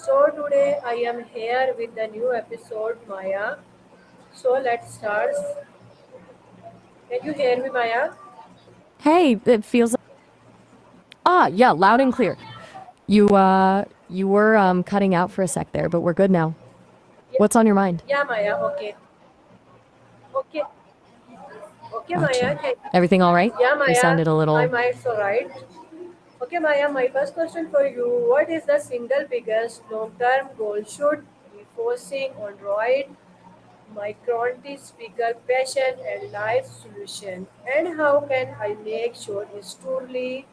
So today I am here with the new episode, Maya. So let's start. Can you hear me, Maya? Hey, it feels yeah, loud and clear. You were cutting out for a sec there, but we're good now. Yeah, What's on your mind? yeah, Maya. Okay, okay, okay, Maya. Gotcha. Everything all right? Yeah, You Maya. sounded a My little mind's alright. Okay, Maya. My first question for you: what is the single biggest long-term goal should be forcing on Android microonly speaker passion and life solution, and how can I make sure it's truly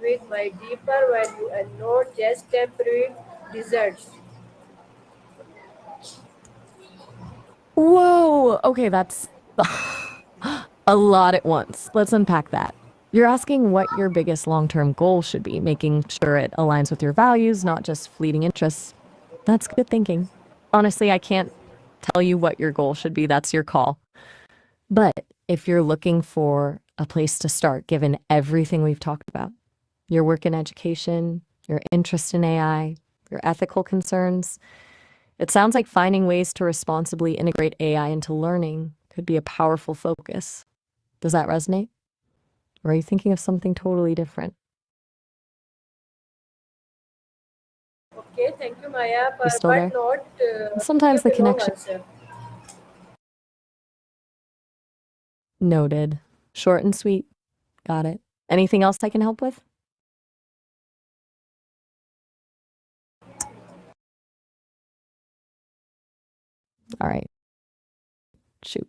with my deeper value and not just temporary desserts? Whoa. Okay, that's a lot at once. Let's unpack that. You're asking what your biggest long-term goal should be, making sure it aligns with your values, not just fleeting interests. That's good thinking. Honestly, I can't tell you what your goal should be. That's your call. But if you're looking for a place to start, given everything we've talked about, your work in education, your interest in AI, your ethical concerns, it sounds like finding ways to responsibly integrate AI into learning could be a powerful focus. Does that resonate? Or are you thinking of something totally different? Okay, thank you, Maya, You but, still but there? not Sometimes give the a long connection. answer. Noted. Short and sweet. Got it. Anything else I can help with? All right. Shoot.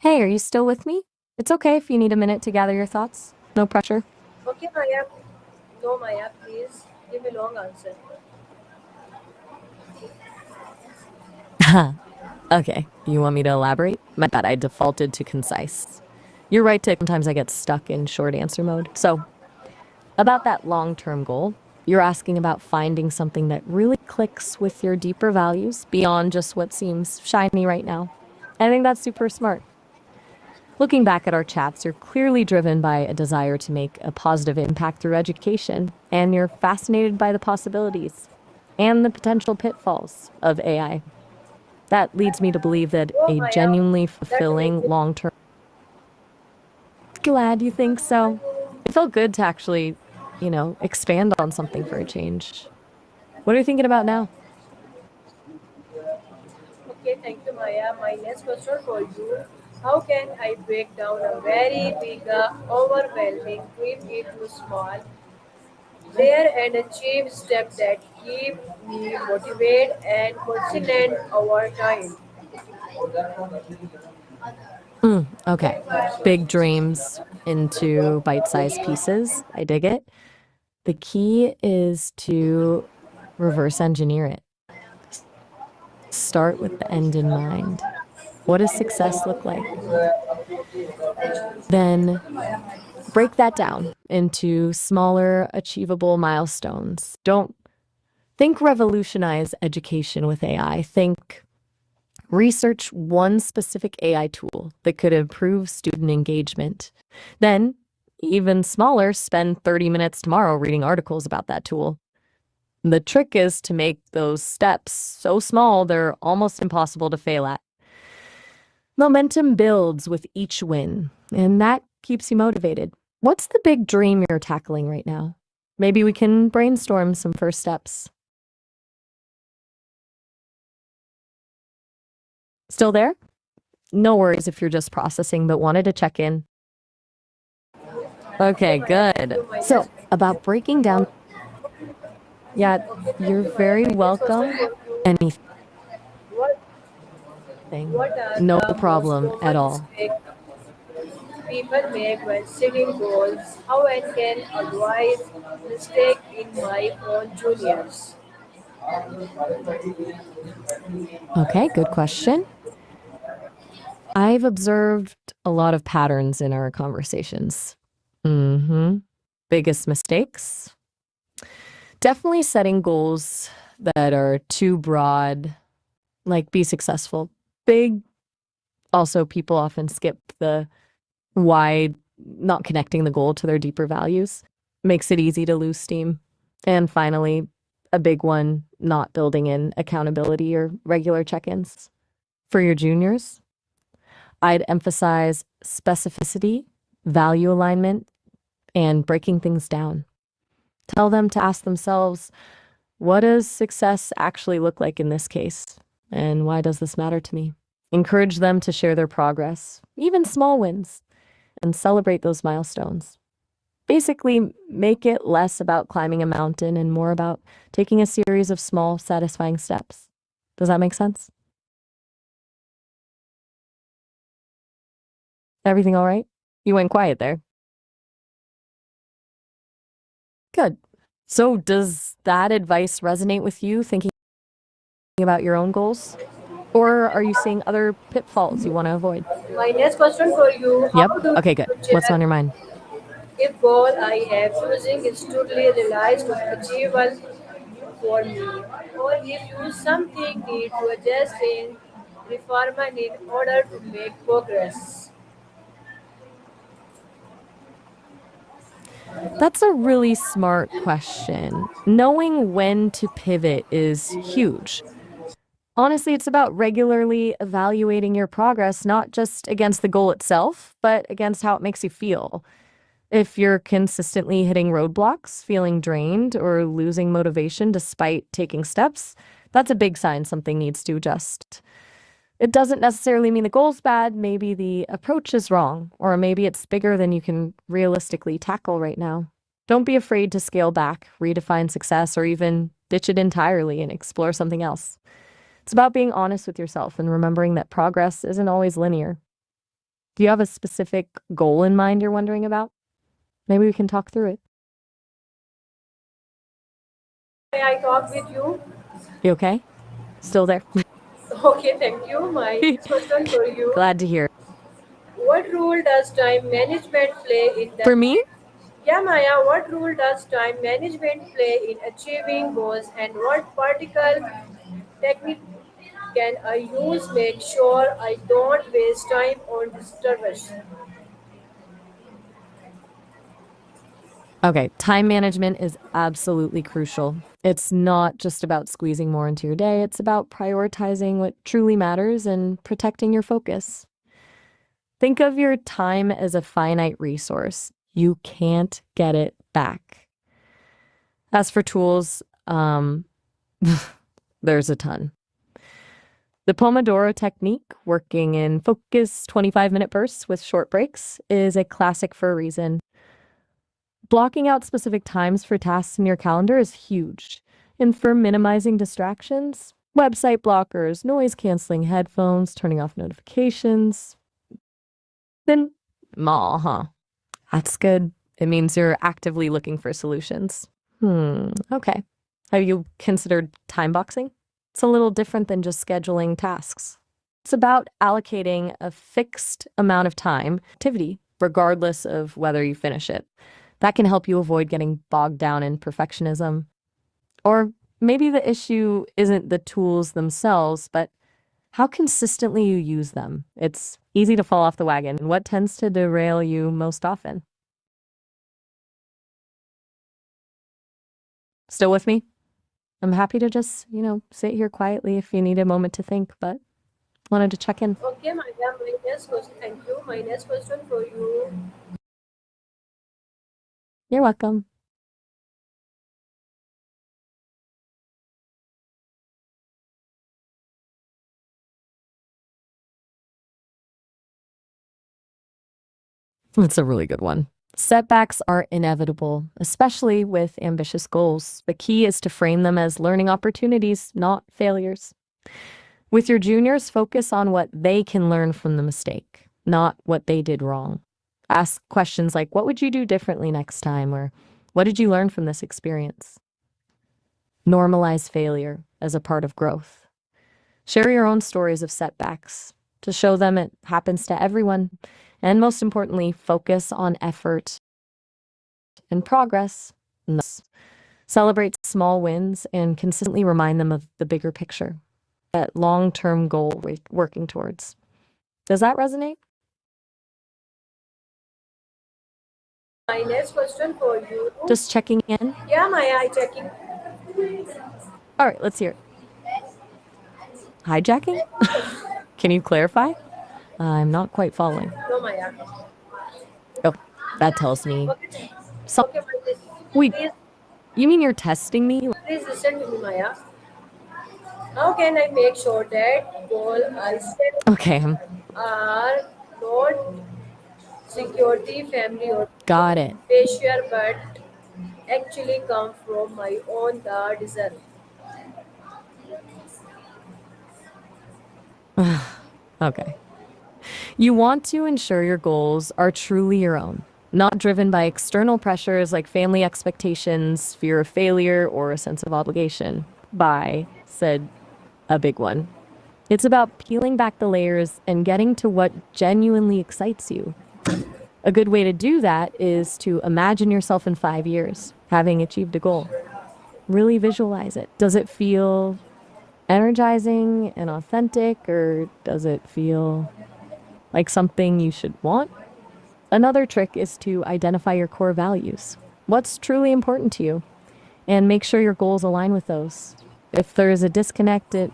Hey, are you still with me? It's okay if you need a minute to gather your thoughts. No pressure. Okay, Maya. No, Maya, please give a long answer. Okay, you want me to elaborate? My bad, I defaulted to concise. You're right to sometimes I get stuck in short answer mode. So, about that long-term goal, you're asking about finding something that really clicks with your deeper values beyond just what seems shiny right now. I think that's super smart. Looking back at our chats, you're clearly driven by a desire to make a positive impact through education, and you're fascinated by the possibilities and the potential pitfalls of AI. That leads me to believe that Oh, a Maya, genuinely that makes fulfilling it. long term. Glad you think so. It felt good to actually, expand on something for a change. What are you thinking about now? Okay, thank you, Maya. My next question for you: how can I break down a very big, overwhelming dream into small, rare, and achieve steps that keep me motivated and consistent over time? Okay. Big dreams into bite sized pieces. I dig it. The key is to reverse engineer it. Start with the end in mind. What does success look like? Then break that down into smaller, achievable milestones. Don't think revolutionize education with AI. Think research one specific AI tool that could improve student engagement. Then, even smaller, spend 30 minutes tomorrow reading articles about that tool. The trick is to make those steps so small they're almost impossible to fail at. Momentum builds with each win, and that keeps you motivated. What's the big dream you're tackling right now? Maybe we can brainstorm some first steps. Still there? No worries if you're just processing, but wanted to check in. Okay, Okay, Maya, thank good. you. My So, next about breaking down, yeah, okay, thank you're you, Maya. very My next question welcome. for you: Anything. what what are No the most problem at common all. mistakes people make when setting goals? How I can avoid mistake in my own juniors? Okay, good question. I've observed a lot of patterns in our conversations. Mm-hmm. Biggest mistakes? Definitely setting goals that are too broad, like be successful. Big, also, people often skip the why, not connecting the goal to their deeper values. makes it easy to lose steam. And finally, a big one, not building in accountability or regular check-ins. For your juniors, I'd emphasize specificity, value alignment, and breaking things down. Tell them to ask themselves, what does success actually look like in this case? And why does this matter to me? Encourage them to share their progress, even small wins, and celebrate those milestones. Basically, make it less about climbing a mountain and more about taking a series of small, satisfying steps. Does that make sense? Everything all right? You went quiet there. Good. So, does that advice resonate with you thinking about your own goals? Or are you seeing other pitfalls you want to avoid? My next question for you: Yep. how do Okay, good. you What's on check your mind? if goal I am choosing is totally realized to achievable for me, or if you something need to adjust in refinement in order to make progress? That's a really smart question. Knowing when to pivot is huge. Honestly, it's about regularly evaluating your progress, not just against the goal itself, but against how it makes you feel. If you're consistently hitting roadblocks, feeling drained, or losing motivation despite taking steps, that's a big sign something needs to adjust. It doesn't necessarily mean the goal's bad, maybe the approach is wrong, or maybe it's bigger than you can realistically tackle right now. Don't be afraid to scale back, redefine success, or even ditch it entirely and explore something else. It's about being honest with yourself and remembering that progress isn't always linear. Do you have a specific goal in mind you're wondering about? Maybe we can talk through it. May I talk with you? You okay? Still there? Okay, thank you. My next question for you: Glad to hear. what role does time management play in the For me, Yeah, Maya, what role does time management play in achieving goals, and what particular technique can I use make sure I don't waste time on distraction? okay, time management is absolutely crucial. It's not just about squeezing more into your day, it's about prioritizing what truly matters and protecting your focus. Think of your time as a finite resource. You can't get it back. As for tools, there's a ton. The Pomodoro technique, working in focus 25-minute bursts with short breaks, is a classic for a reason. Blocking out specific times for tasks in your calendar is huge. And for minimizing distractions, website blockers, noise canceling headphones, turning off notifications. Then, huh? That's good. It means you're actively looking for solutions. Okay. Have you considered time boxing? It's a little different than just scheduling tasks. It's about allocating a fixed amount of time, activity, regardless of whether you finish it. That can help you avoid getting bogged down in perfectionism. Or maybe the issue isn't the tools themselves, but how consistently you use them. It's easy to fall off the wagon. What tends to derail you most often? Still with me? I'm happy to just, sit here quietly if you need a moment to think, but wanted to check in. Okay, Maya, my next question. Thank you. My next question for you: You're welcome. That's a really good one. Setbacks are inevitable, especially with ambitious goals. The key is to frame them as learning opportunities, not failures. With your juniors, focus on what they can learn from the mistake, not what they did wrong. Ask questions like, what would you do differently next time? Or what did you learn from this experience? Normalize failure as a part of growth. Share your own stories of setbacks to show them it happens to everyone. And most importantly, focus on effort and progress. Celebrate small wins and consistently remind them of the bigger picture, that long-term goal we're working towards. Does that resonate? My next question for you. Just checking in. Yeah, Maya, I checking. All right, let's hear it. Hijacking? Can you clarify? I'm not quite following. No, Maya. Oh, that tells me Okay, some. okay, but Wait, please, you mean you're testing me? please listen to me, Maya. How can I make sure that goal I set Okay, are not security, family, or got it. facial, but actually come from my own the desire? Okay. You want to ensure your goals are truly your own, not driven by external pressures like family expectations, fear of failure, or a sense of obligation. By, said a big one. It's about peeling back the layers and getting to what genuinely excites you. A good way to do that is to imagine yourself in 5 years, having achieved a goal. Really visualize it. Does it feel energizing and authentic, or does it feel like something you should want? Another trick is to identify your core values. What's truly important to you? And make sure your goals align with those. If there is a disconnect, it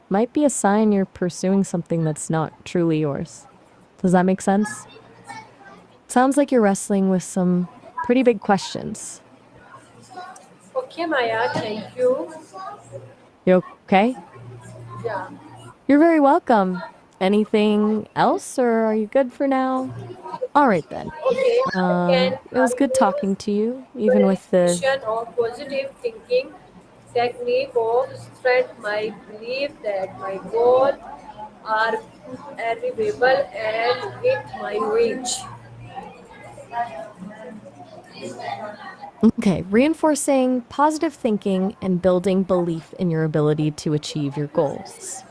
might be a sign you're pursuing something that's not truly yours. Does that make sense? Sounds like you're wrestling with some pretty big questions. Okay, Maya, thank you. You okay? Yeah. You're very welcome. Anything else, or are you good for now? All right then. Okay, how can It was I good use talking to you, even with the. verification of positive thinking technique of strength my belief that my goals are achievable and with my reach? Okay, reinforcing positive thinking and building belief in your ability to achieve your goals.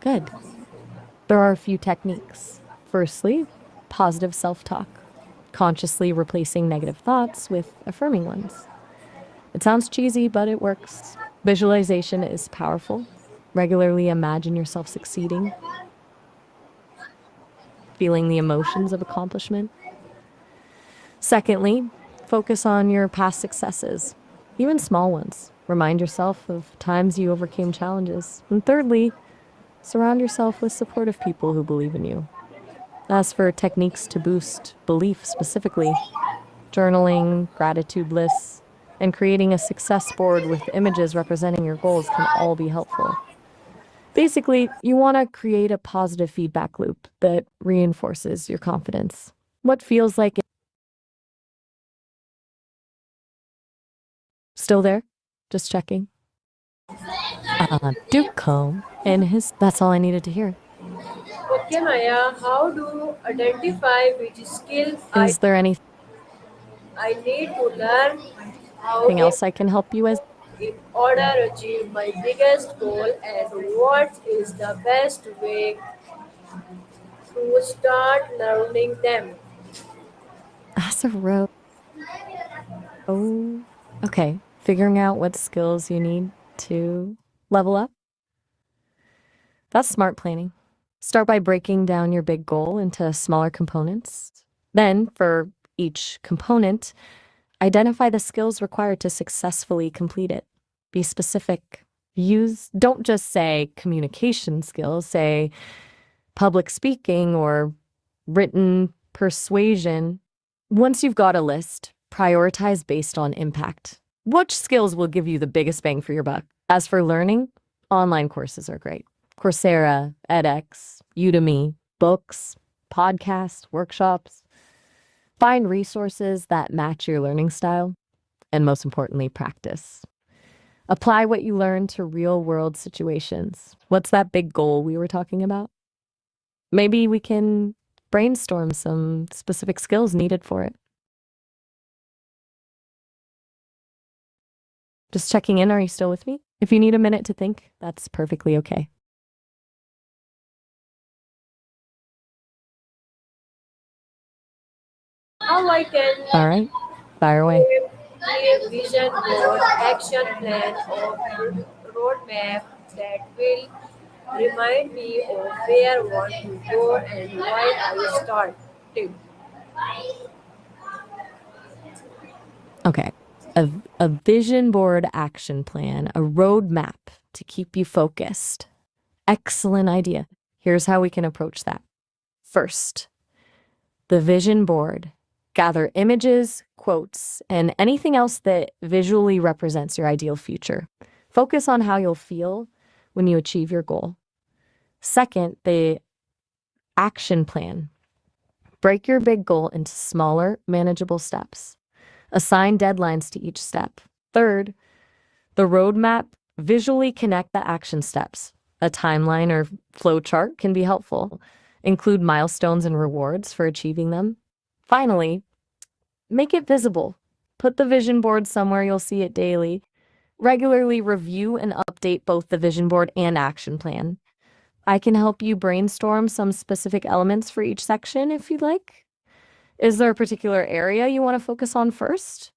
Good. There are a few techniques. Firstly, positive self talk, consciously replacing negative thoughts with affirming ones. It sounds cheesy, but it works. Visualization is powerful. Regularly imagine yourself succeeding, feeling the emotions of accomplishment. Secondly, focus on your past successes, even small ones. Remind yourself of times you overcame challenges. And thirdly, surround yourself with supportive people who believe in you. As for techniques to boost belief specifically, journaling, gratitude lists, and creating a success board with images representing your goals can all be helpful. Basically, you want to create a positive feedback loop that reinforces your confidence. What feels like still there? Just checking. Duke Comb and his. That's all I needed to hear. Okay, Maya, how do you identify which skill Is there anything I need to learn? How they else I can help you as? in order to achieve my biggest goal, and what is the best way to start learning them? As a row. Oh, okay. Figuring out what skills you need to level up. That's smart planning. Start by breaking down your big goal into smaller components. Then, for each component, identify the skills required to successfully complete it. Be specific. Don't just say communication skills, say public speaking or written persuasion. Once you've got a list, prioritize based on impact. Which skills will give you the biggest bang for your buck? As for learning, online courses are great. Coursera, edX, Udemy, books, podcasts, workshops. Find resources that match your learning style, and most importantly, practice. Apply what you learn to real world situations. What's that big goal we were talking about? Maybe we can brainstorm some specific skills needed for it. Just checking in. Are you still with me? If you need a minute to think, that's perfectly okay. How I can All right, fire away. clear vision board, action plan, or roadmap that will remind me of where I want to go and why I started. a vision board action plan, a roadmap to keep you focused. Excellent idea. Here's how we can approach that. First, the vision board. Gather images, quotes, and anything else that visually represents your ideal future. Focus on how you'll feel when you achieve your goal. Second, the action plan. Break your big goal into smaller, manageable steps. Assign deadlines to each step. Third, the roadmap. Visually connect the action steps. A timeline or flow chart can be helpful. Include milestones and rewards for achieving them. Finally, make it visible. Put the vision board somewhere you'll see it daily. Regularly review and update both the vision board and action plan. I can help you brainstorm some specific elements for each section if you'd like. Is there a particular area you want to focus on first?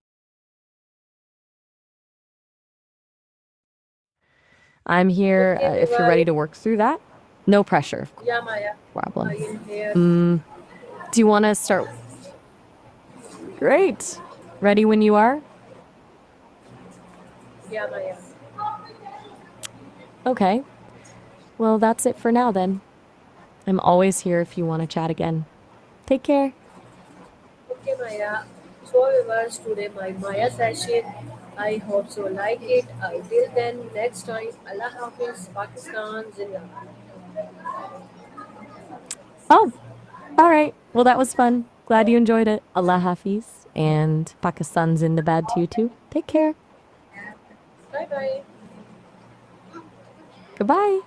I'm here Okay, if you're ready Maya. to work through that. No pressure, of course. Yeah, Maya. I Problem. am here. Do you want to start? Great. Ready when you are? Yeah, Maya. Okay. Well, that's it for now then. I'm always here if you want to chat again. Take care. Okay, Maya. So it was today my Maya session. I hope so like it. Until then, next time, Allah Hafiz, Pakistan, Zindabad. Oh, all right. Well, that was fun. Glad you enjoyed it. Allah Hafiz and Pakistan's in the bad to you too. Take care. Bye bye. Goodbye.